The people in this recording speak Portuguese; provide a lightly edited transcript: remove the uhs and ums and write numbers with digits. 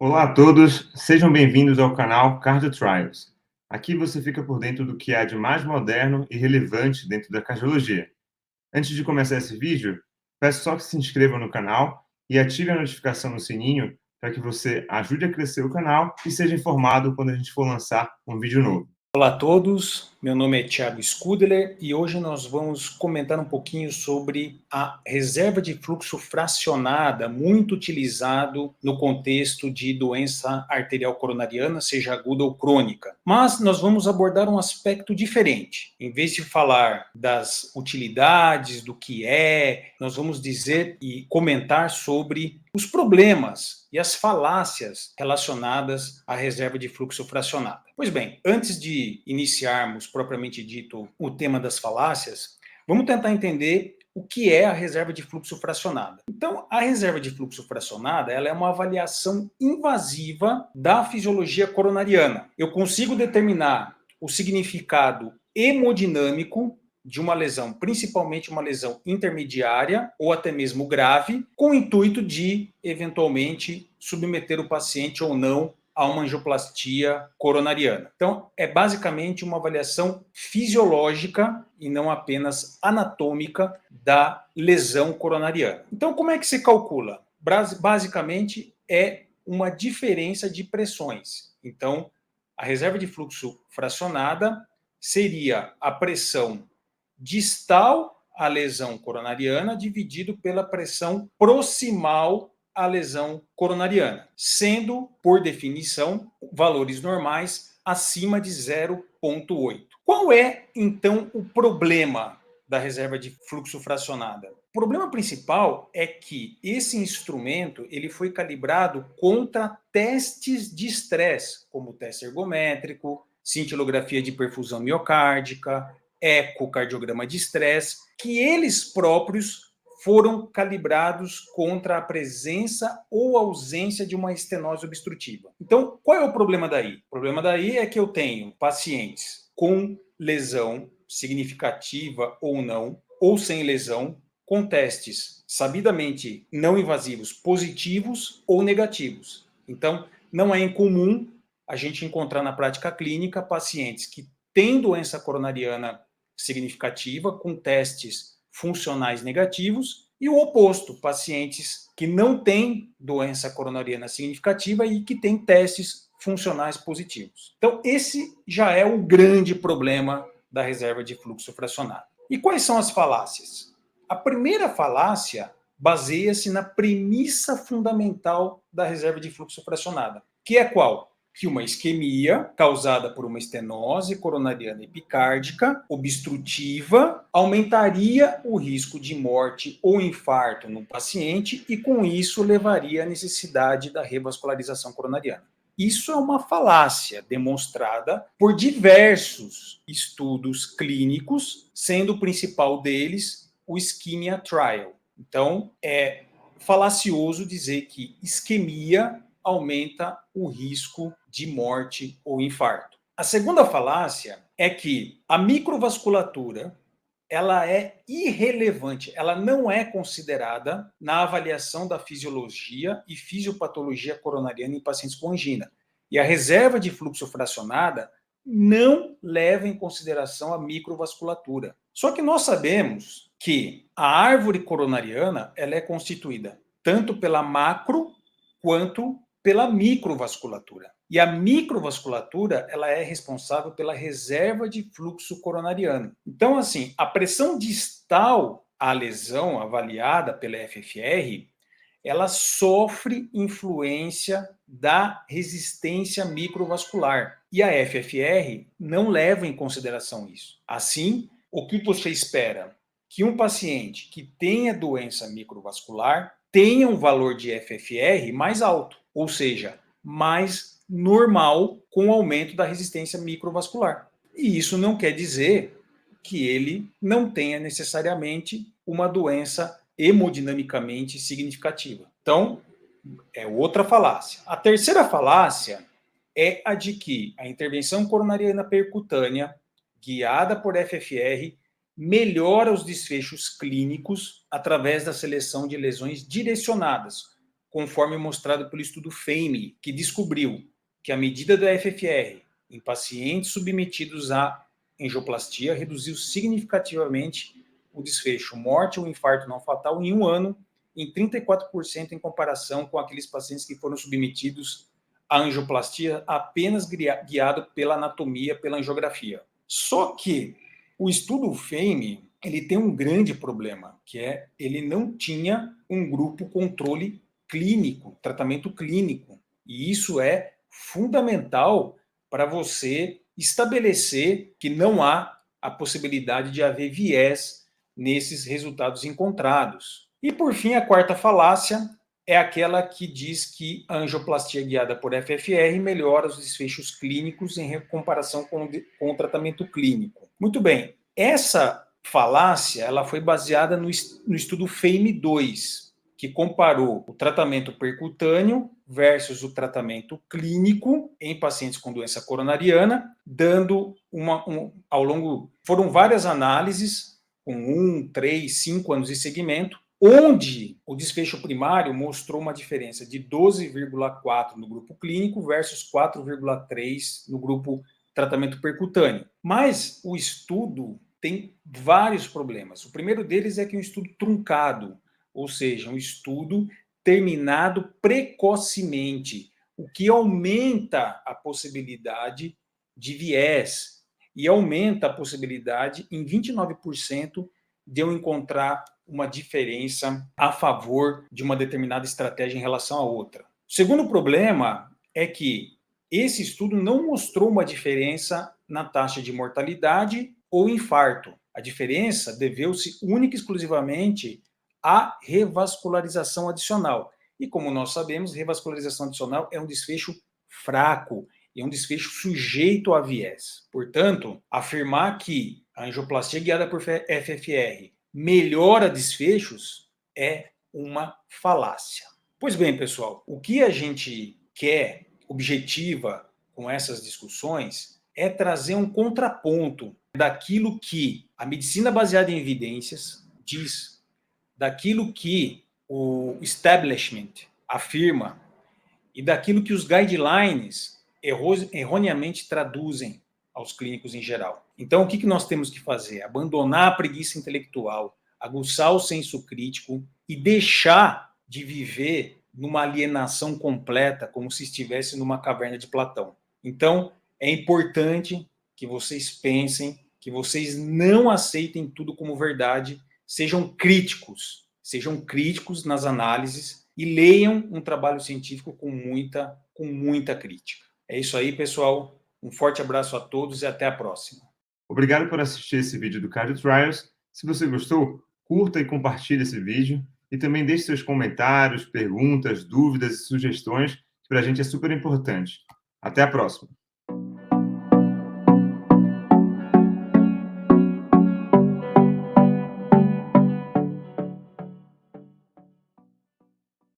Olá a todos, sejam bem-vindos ao canal Cardio Trials. Aqui você fica por dentro do que há de mais moderno e relevante dentro da cardiologia. Antes de começar esse vídeo, peço só que se inscreva no canal e ative a notificação no sininho para que você ajude a crescer o canal e seja informado quando a gente for lançar um vídeo novo. Olá a todos, meu nome é Thiago Scudeler e hoje nós vamos comentar um pouquinho sobre a reserva de fluxo fracionada, muito utilizado no contexto de doença arterial coronariana, seja aguda ou crônica. Mas nós vamos abordar um aspecto diferente. Em vez de falar das utilidades, do que é, nós vamos dizer e comentar sobre os problemas e as falácias relacionadas à reserva de fluxo fracionada. Pois bem, antes de iniciarmos propriamente dito o tema das falácias, vamos tentar entender o que é a reserva de fluxo fracionada. Então, a reserva de fluxo fracionada, ela é uma avaliação invasiva da fisiologia coronariana. Eu consigo determinar o significado hemodinâmico de uma lesão, principalmente uma lesão intermediária ou até mesmo grave, com o intuito de, eventualmente, submeter o paciente ou não a uma angioplastia coronariana. Então, é basicamente uma avaliação fisiológica e não apenas anatômica da lesão coronariana. Então, como é que se calcula? Basicamente, é uma diferença de pressões. Então, a reserva de fluxo fracionada seria a pressão distal à lesão coronariana dividido pela pressão proximal à lesão coronariana, sendo, por definição, valores normais acima de 0,8. Qual é, então, o problema da reserva de fluxo fracionada? O problema principal é que esse instrumento ele foi calibrado contra testes de estresse, como teste ergométrico, cintilografia de perfusão miocárdica, ecocardiograma de estresse, que eles próprios foram calibrados contra a presença ou ausência de uma estenose obstrutiva. Então, qual é o problema daí? O problema daí é que eu tenho pacientes com lesão significativa ou não, ou sem lesão, com testes sabidamente não invasivos positivos ou negativos. Então, não é incomum a gente encontrar na prática clínica pacientes que têm doença coronariana significativa, com testes funcionais negativos, e o oposto, pacientes que não têm doença coronariana significativa e que têm testes funcionais positivos. Então, esse já é o grande problema da reserva de fluxo fracionado. E quais são as falácias? A primeira falácia baseia-se na premissa fundamental da reserva de fluxo fracionada, que é qual? Que uma isquemia causada por uma estenose coronariana epicárdica obstrutiva aumentaria o risco de morte ou infarto no paciente e, com isso, levaria à necessidade da revascularização coronariana. Isso é uma falácia demonstrada por diversos estudos clínicos, sendo o principal deles o Ischemia Trial. Então, é falacioso dizer que isquemia aumenta o risco de morte ou infarto. A segunda falácia é que a microvasculatura ela é irrelevante, ela não é considerada na avaliação da fisiologia e fisiopatologia coronariana em pacientes com angina. E a reserva de fluxo fracionada não leva em consideração a microvasculatura. Só que nós sabemos que a árvore coronariana ela é constituída tanto pela macro quanto pela microvasculatura. E a microvasculatura ela é responsável pela reserva de fluxo coronariano. Então, assim, a pressão distal à lesão avaliada pela FFR, ela sofre influência da resistência microvascular. E a FFR não leva em consideração isso. Assim, o que você espera? Que um paciente que tenha doença microvascular tenha um valor de FFR mais alto, ou seja, mais normal com o aumento da resistência microvascular. E isso não quer dizer que ele não tenha necessariamente uma doença hemodinamicamente significativa. Então, é outra falácia. A terceira falácia é a de que a intervenção coronariana percutânea, guiada por FFR, melhora os desfechos clínicos através da seleção de lesões direcionadas, conforme mostrado pelo estudo FAME, que descobriu que a medida da FFR em pacientes submetidos à angioplastia reduziu significativamente o desfecho morte ou infarto não fatal em 1 ano, em 34% em comparação com aqueles pacientes que foram submetidos à angioplastia apenas guiado pela anatomia, pela angiografia. Só que o estudo FAME, ele tem um grande problema, que é ele não tinha um grupo controle clínico, tratamento clínico. E isso é fundamental para você estabelecer que não há a possibilidade de haver viés nesses resultados encontrados. E, por fim, a quarta falácia é aquela que diz que a angioplastia guiada por FFR melhora os desfechos clínicos em comparação com o tratamento clínico. Muito bem, essa falácia ela foi baseada no estudo FAME-2, que comparou o tratamento percutâneo versus o tratamento clínico em pacientes com doença coronariana, dando ao longo... Foram várias análises, com 1, 3, 5 anos de segmento, onde o desfecho primário mostrou uma diferença de 12,4 no grupo clínico versus 4,3 no grupo tratamento percutâneo. Mas o estudo tem vários problemas. O primeiro deles é que é um estudo truncado, ou seja, um estudo terminado precocemente, o que aumenta a possibilidade de viés e aumenta a possibilidade em 29% de eu encontrar uma diferença a favor de uma determinada estratégia em relação à outra. O segundo problema é que esse estudo não mostrou uma diferença na taxa de mortalidade ou infarto. A diferença deveu-se única e exclusivamente à revascularização adicional. E como nós sabemos, revascularização adicional é um desfecho fraco, é um desfecho sujeito a viés. Portanto, afirmar que a angioplastia guiada por FFR melhora desfechos é uma falácia. Pois bem, pessoal, o que a gente quer, objetiva com essas discussões, é trazer um contraponto daquilo que a medicina baseada em evidências diz, daquilo que o establishment afirma e daquilo que os guidelines erroneamente traduzem aos clínicos em geral. Então, o que nós temos que fazer? Abandonar a preguiça intelectual, aguçar o senso crítico e deixar de viver numa alienação completa, como se estivesse numa caverna de Platão. Então, é importante que vocês pensem, que vocês não aceitem tudo como verdade, sejam críticos nas análises e leiam um trabalho científico com muita crítica. É isso aí, pessoal. Um forte abraço a todos e até a próxima. Obrigado por assistir esse vídeo do Cardio Trials. Se você gostou, curta e compartilhe esse vídeo. E também deixe seus comentários, perguntas, dúvidas e sugestões, que para a gente é super importante. Até a próxima!